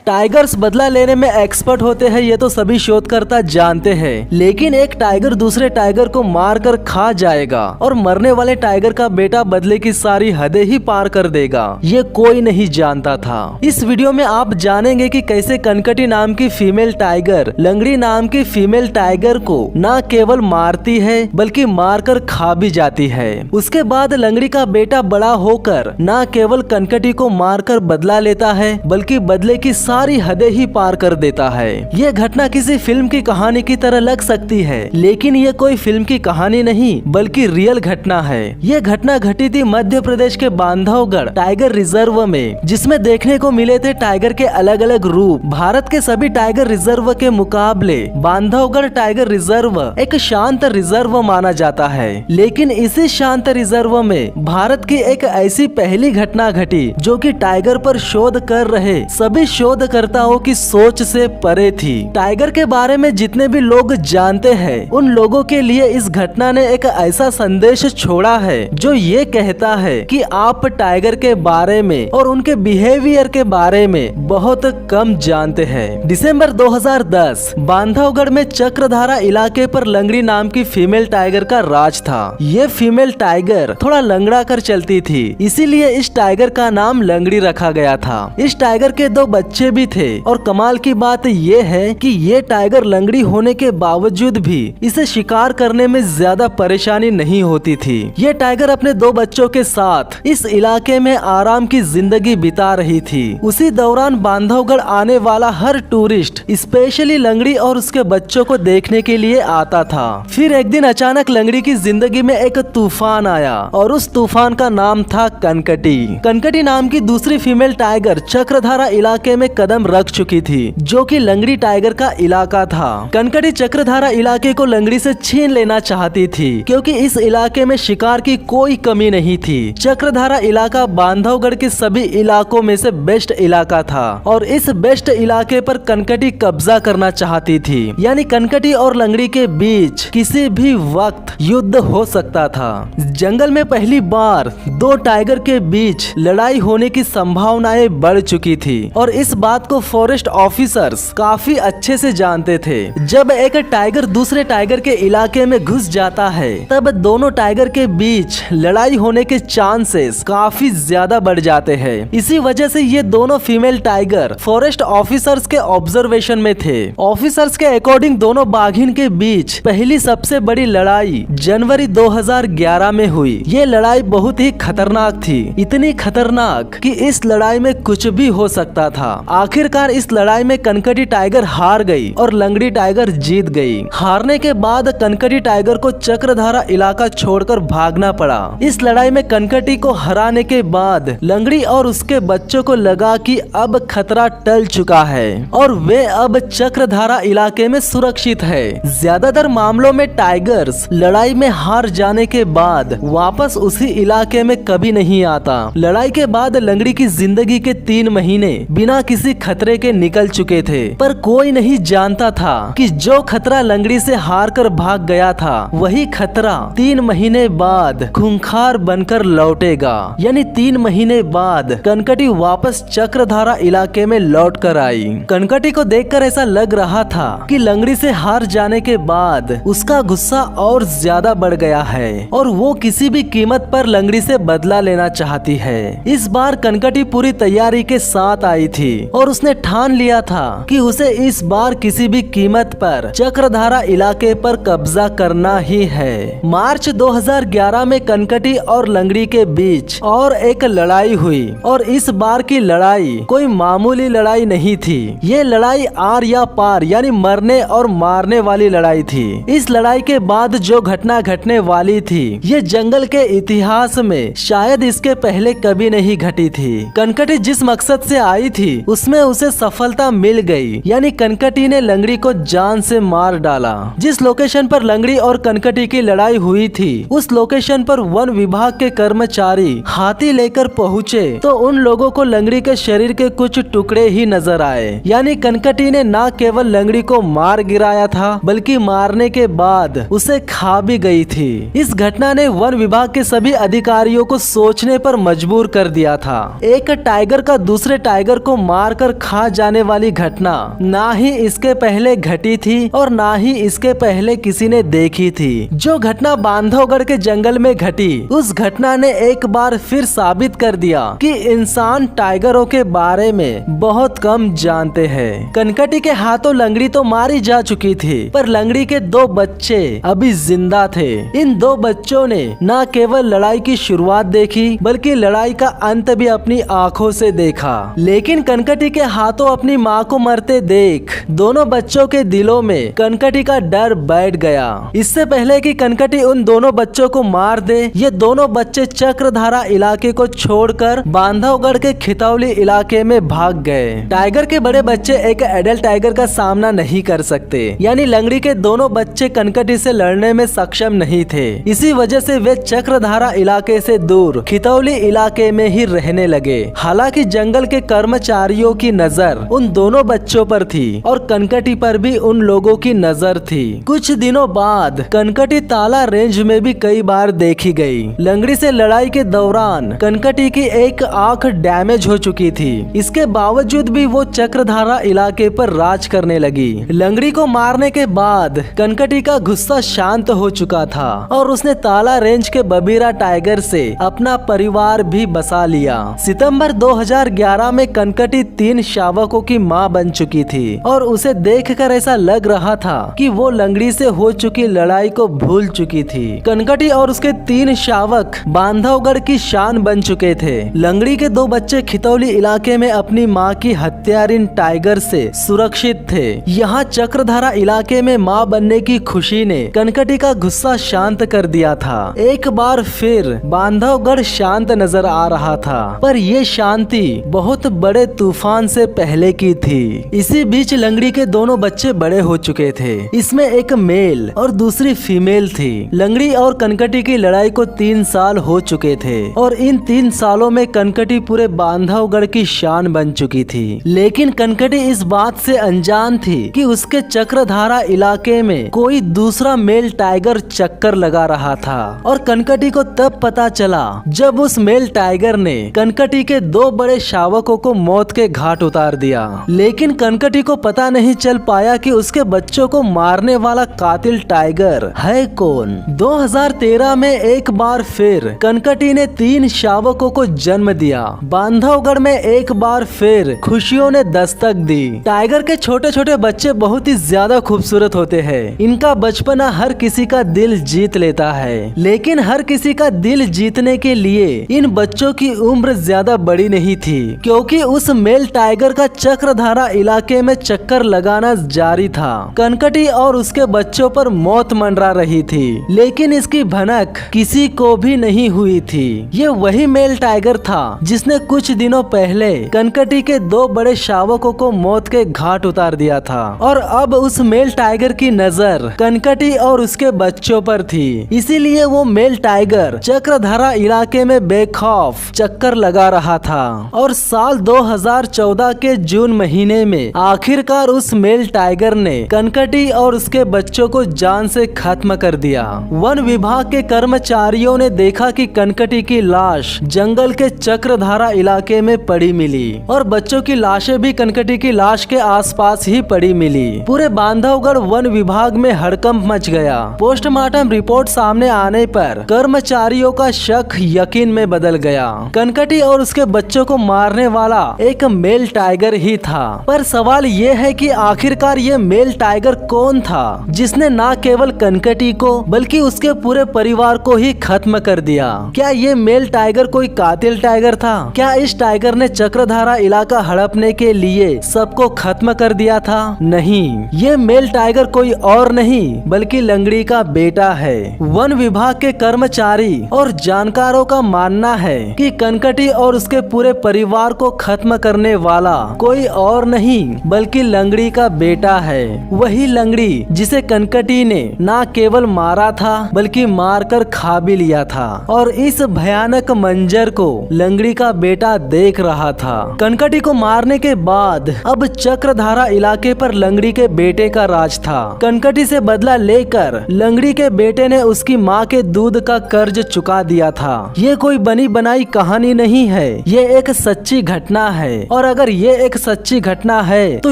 Tigers बदला लेने में एक्सपर्ट होते हैं, ये तो सभी शोधकर्ता जानते हैं। लेकिन एक टाइगर दूसरे टाइगर को मारकर खा जाएगा और मरने वाले टाइगर का बेटा बदले की सारी हदें ही पार कर देगा, ये कोई नहीं जानता था। इस वीडियो में आप जानेंगे कि कैसे कनकटी नाम की फीमेल टाइगर लंगड़ी नाम की फीमेल टाइगर को न केवल मारती है बल्कि मारकर खा भी जाती है। उसके बाद लंगड़ी का बेटा बड़ा होकर न केवल कनकटी को मारकर बदला लेता है बल्कि बदले की सारी हदें ही पार कर देता है। यह घटना किसी फिल्म की कहानी की तरह लग सकती है, लेकिन यह कोई फिल्म की कहानी नहीं बल्कि रियल घटना है। यह घटना घटी थी मध्य प्रदेश के बांधवगढ़ टाइगर रिजर्व में, जिसमें देखने को मिले थे टाइगर के अलग अलग रूप। भारत के सभी टाइगर रिजर्व के मुकाबले बांधवगढ़ टाइगर रिजर्व एक शांत रिजर्व माना जाता है। लेकिन इसी शांत रिजर्व में भारत की एक ऐसी पहली घटना घटी जो कि टाइगर पर शोध कर रहे सभी शोधकर्ताओं की सोच से परे थी। टाइगर के बारे में जितने भी लोग जानते हैं उन लोगों के लिए इस घटना ने एक ऐसा संदेश छोड़ा है जो ये कहता है कि आप टाइगर के बारे में और उनके बिहेवियर के बारे में बहुत कम जानते हैं। दिसंबर 2010 बांधवगढ़ में चक्रधारा इलाके पर लंगड़ी नाम की फीमेल टाइगर का राज था। ये फीमेल टाइगर थोड़ा लंगड़ा कर चलती थी, इसीलिए इस टाइगर का नाम लंगड़ी रखा गया था। इस टाइगर के 2 बच्चे भी थे और कमाल की बात ये है कि ये टाइगर लंगड़ी होने के बावजूद भी इसे शिकार करने में ज्यादा परेशानी नहीं होती थी। ये टाइगर अपने 2 बच्चों के साथ इस इलाके में आराम की जिंदगी बिता रही थी। उसी दौरान बांधवगढ़ आने वाला हर टूरिस्ट स्पेशली लंगड़ी और उसके बच्चों को देखने के लिए आता था। फिर एक दिन अचानक लंगड़ी की जिंदगी में एक तूफान आया और उस तूफान का नाम था कनकटी। कनकटी नाम की दूसरी फीमेल टाइगर चक्रधारा इलाके में कदम रख चुकी थी, जो कि लंगड़ी टाइगर का इलाका था। कनकटी चक्रधारा इलाके को लंगड़ी से छीन लेना चाहती थी क्योंकि इस इलाके में शिकार की कोई कमी नहीं थी। चक्रधारा इलाका बांधवगढ़ के सभी इलाकों में से बेस्ट इलाका था और इस बेस्ट इलाके पर कनकटी कब्जा करना चाहती थी। यानी कनकटी और लंगड़ी के बीच किसी भी वक्त युद्ध हो सकता था। जंगल में पहली बार 2 टाइगर के बीच लड़ाई होने की संभावनाएं बढ़ चुकी थी और इस बात को फॉरेस्ट ऑफिसर्स काफी अच्छे से जानते थे। जब एक टाइगर दूसरे टाइगर के इलाके में घुस जाता है तब दोनों टाइगर के बीच लड़ाई होने के चांसेस काफी ज्यादा बढ़ जाते हैं। इसी वजह से ये दोनों फीमेल टाइगर फॉरेस्ट ऑफिसर्स के ऑब्जर्वेशन में थे। ऑफिसर्स के अकॉर्डिंग दोनों बाघिन के बीच पहली सबसे बड़ी लड़ाई जनवरी 2011 में हुई। ये लड़ाई बहुत ही खतरनाक थी, इतनी खतरनाक कि इस लड़ाई में कुछ भी हो सकता था। आखिरकार इस लड़ाई में कनकटी टाइगर हार गई और लंगड़ी टाइगर जीत गई। हारने के बाद कनकटी टाइगर को चक्रधारा इलाका छोड़कर भागना पड़ा। इस लड़ाई में कनकटी को हराने के बाद लंगड़ी और उसके बच्चों को लगा कि अब खतरा टल चुका है और वे अब चक्रधारा इलाके में सुरक्षित है। ज्यादातर मामलों में टाइगर्स लड़ाई में हार जाने के बाद वापस उसी इलाके में कभी नहीं आता। लड़ाई के बाद लंगड़ी की जिंदगी के 3 महीने बिना किसी खतरे के निकल चुके थे, पर कोई नहीं जानता था कि जो खतरा लंगड़ी से हार कर भाग गया था वही खतरा 3 महीने बाद खूंखार बनकर लौटेगा। यानी 3 महीने बाद कनकटी वापस चक्रधारा इलाके में लौट कर आई। कनकटी को देखकर ऐसा लग रहा था कि लंगड़ी से हार जाने के बाद उसका गुस्सा और ज्यादा बढ़ गया है और वो किसी भी कीमत पर लंगड़ी से बदला लेना चाहती है। इस बार कनकटी पूरी तैयारी के साथ आई थी और उसने ठान लिया था कि उसे इस बार किसी भी कीमत पर चक्रधारा इलाके पर कब्जा करना ही है। मार्च 2011 में कनकटी और लंगड़ी के बीच और एक लड़ाई हुई और इस बार की लड़ाई कोई मामूली लड़ाई नहीं थी। ये लड़ाई आर या पार यानी मरने और मारने वाली लड़ाई थी। इस लड़ाई के बाद जो घटना घटने वाली थी ये जंगल के इतिहास में शायद इसके पहले कभी नहीं घटी थी। कनकटी जिस मकसद से आई थी उसमें उसे सफलता मिल गई। यानी कनकटी ने लंगड़ी को जान से मार डाला। जिस लोकेशन पर लंगड़ी और कनकटी की लड़ाई हुई थी उस लोकेशन पर वन विभाग के कर्मचारी हाथी लेकर पहुँचे तो उन लोगों को लंगड़ी के शरीर के कुछ टुकड़े ही नजर आए। यानी कनकटी ने न केवल लंगड़ी को मार गिराया था बल्कि मारने के बाद उसे खा भी गई थी। इस घटना ने वन विभाग के सभी अधिकारियों को सोचने पर मजबूर कर दिया था। एक टाइगर का दूसरे टाइगर को मार मारकर खा जाने वाली घटना ना ही इसके पहले घटी थी और ना ही इसके पहले किसी ने देखी थी। जो घटना बांधवगढ़ के जंगल में घटी, उस घटना ने एक बार फिर साबित कर दिया कि इंसान टाइगरों के बारे में बहुत कम जानते हैं। कनकटी के हाथों लंगड़ी तो मारी जा चुकी थी, पर लंगड़ी के 2 बच्चे अभी जिंदा थे। इन 2 बच्चों ने न केवल लड़ाई की शुरुआत देखी, बल्कि लड़ाई का अंत भी अपनी आंखों से देखा। लेकिन कनकटी के हाथों अपनी माँ को मरते देख दोनों बच्चों के दिलों में कनकटी का डर बैठ गया। इससे पहले कि कनकटी उन दोनों बच्चों को मार दे, ये दोनों बच्चे चक्रधारा इलाके को छोड़कर बांधवगढ़ के खितौली इलाके में भाग गए। टाइगर के बड़े बच्चे एक एडल्ट टाइगर का सामना नहीं कर सकते, यानी लंगड़ी के दोनों बच्चे कनकटी से लड़ने में सक्षम नहीं थे। इसी वजह से वे चक्रधारा इलाके से दूर खितौली इलाके में ही रहने लगे। हालांकि जंगल के कर्मचारियों की नजर उन दोनों बच्चों पर थी और कनकटी पर भी उन लोगों की नजर थी। कुछ दिनों बाद कनकटी ताला रेंज में भी कई बार देखी गई। लंगड़ी से लड़ाई के दौरान कनकटी की एक आंख डैमेज हो चुकी थी। इसके बावजूद भी वो चक्रधारा इलाके पर राज करने लगी। लंगड़ी को मारने के बाद कनकटी का गुस्सा शांत हो चुका था और उसने ताला रेंज के बबीरा टाइगर से अपना परिवार भी बसा लिया। सितंबर 2011 में कनकटी 3 शावकों की मां बन चुकी थी और उसे देखकर ऐसा लग रहा था कि वो लंगड़ी से हो चुकी लड़ाई को भूल चुकी थी। कनकटी और उसके 3 शावक बांधवगढ़ की शान बन चुके थे। लंगड़ी के 2 बच्चे खितौली इलाके में अपनी मां की हत्यारिन टाइगर से सुरक्षित थे। यहाँ चक्रधारा इलाके में मां बनने की खुशी ने कनकटी का गुस्सा शांत कर दिया था। एक बार फिर बांधवगढ़ शांत नजर आ रहा था, पर ये शांति बहुत बड़े तूफान से पहले की थी। इसी बीच लंगड़ी के दोनों बच्चे बड़े हो चुके थे। इसमें एक मेल और दूसरी फीमेल थी। लंगड़ी और कनकटी की लड़ाई को 3 साल हो चुके थे और इन 3 सालों में कनकटी पूरे बांधवगढ़ की शान बन चुकी थी। लेकिन कनकटी इस बात से अनजान थी कि उसके चक्रधारा इलाके में कोई दूसरा मेल टाइगर चक्कर लगा रहा था। और कनकटी को तब पता चला जब उस मेल टाइगर ने कनकटी के 2 बड़े शावकों को मौत के घाट उतार दिया। लेकिन कनकटी को पता नहीं चल पाया कि उसके बच्चों को मारने वाला कातिल टाइगर है कौन। 2013 में एक बार फिर कनकटी ने 3 शावकों को जन्म दिया। बांधवगढ़ में एक बार फिर खुशियों ने दस्तक दी। टाइगर के छोटे छोटे बच्चे बहुत ही ज्यादा खूबसूरत होते हैं। इनका बचपना हर किसी का दिल जीत लेता है, लेकिन हर किसी का दिल जीतने के लिए इन बच्चों की उम्र ज्यादा बड़ी नहीं थी, क्योंकि उस मेल टाइगर का चक्रधारा इलाके में चक्कर लगाना जारी था। कनकटी और उसके बच्चों पर मौत मंडरा रही थी, लेकिन इसकी भनक किसी को भी नहीं हुई थी। ये वही मेल टाइगर था जिसने कुछ दिनों पहले कनकटी के 2 बड़े शावकों को मौत के घाट उतार दिया था और अब उस मेल टाइगर की नजर कनकटी और उसके बच्चों पर थी। इसीलिए वो मेल टाइगर चक्रधारा इलाके में बेखौफ चक्कर लगा रहा था। और साल 2014 के जून महीने में आखिरकार उस मेल टाइगर ने कनकटी और उसके बच्चों को जान से खत्म कर दिया। वन विभाग के कर्मचारियों ने देखा कि कनकटी की लाश जंगल के चक्रधारा इलाके में पड़ी मिली और बच्चों की लाशें भी कनकटी की लाश के आसपास ही पड़ी मिली। पूरे बांधवगढ़ वन विभाग में हड़कंप मच गया। पोस्टमार्टम रिपोर्ट सामने आने पर कर्मचारियों का शक यकीन में बदल गया। कनकटी और उसके बच्चों को मारने वाला एक मेल टाइगर ही था। पर सवाल ये है कि आखिरकार ये मेल टाइगर कौन था जिसने न केवल कनकटी को बल्कि उसके पूरे परिवार को ही खत्म कर दिया। क्या ये मेल टाइगर कोई कातिल टाइगर था? क्या इस टाइगर ने चक्रधारा इलाका हड़पने के लिए सबको खत्म कर दिया था? नहीं, ये मेल टाइगर कोई और नहीं बल्कि लंगड़ी का बेटा है। वन विभाग के कर्मचारी और जानकारों का मानना है कि कनकटी और उसके पूरे परिवार को खत्म करने वाला कोई और नहीं बल्कि लंगड़ी का बेटा है। वही लंगड़ी जिसे कनकटी ने न केवल मारा था बल्कि मारकर खा भी लिया था। और इस भयानक मंजर को लंगड़ी का बेटा देख रहा था। कनकटी को मारने के बाद अब चक्रधारा इलाके पर लंगड़ी के बेटे का राज था। कनकटी से बदला लेकर लंगड़ी के बेटे ने उसकी माँ के दूध का कर्ज चुका दिया था। ये कोई बनी बनाई कहानी नहीं है, ये एक सच्ची घटना है और और अगर ये एक सच्ची घटना है तो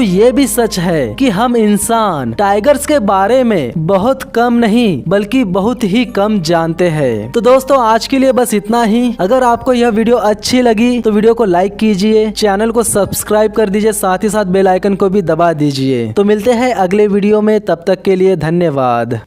ये भी सच है कि हम इंसान टाइगर्स के बारे में बहुत कम नहीं बल्कि बहुत ही कम जानते हैं। तो दोस्तों आज के लिए बस इतना ही। अगर आपको यह वीडियो अच्छी लगी तो वीडियो को लाइक कीजिए, चैनल को सब्सक्राइब कर दीजिए, साथ ही साथ बेल आइकन को भी दबा दीजिए। तो मिलते हैं अगले वीडियो में, तब तक के लिए धन्यवाद।